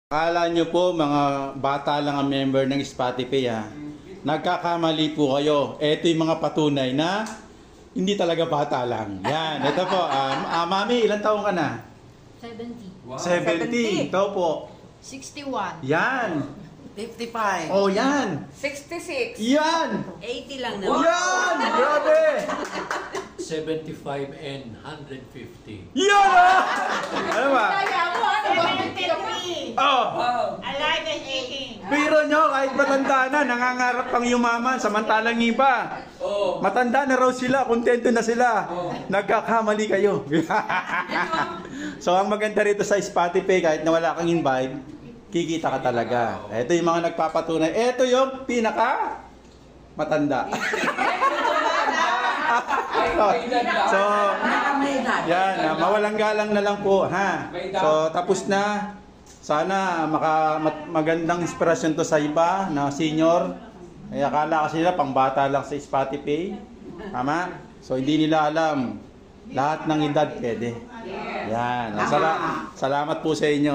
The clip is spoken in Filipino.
Akala nyo po mga bata lang ang member ng Spotify ha. Nagkakamali po kayo. Ito yung mga patunay na hindi talaga bata lang. Yan, ito po. Mami, ilang taong ka na? 70. Wow. 70. Ito po. 61. Yan. 55. Oh, yan. 66. Yan. 80 lang na. Yan. Grabe. 75 and 150. Yan ah. Ano ba? Kaya mo, ano ba? 73. Oh. Alive and kicking. Biro nyo, kahit matanda na, nangangarap pang yumaman, samantalang iba. Oh. Matanda na raw sila, kontento na sila. Nagkakamali kayo. So, ang maganda rito sa Spotify, kahit na wala kang invite, kikita ka talaga. Ito yung mga nagpapatunay. Ito yung pinaka matanda. So, yan, mawalang galang na lang po, ha? So, tapos na. Sana magandang inspirasyon to sa iba na senior. Ay akala kasi nila pang bata lang sa Spotify. Tama? So, hindi nila alam. Lahat ng edad pwede. Yan. Salamat po sa inyo.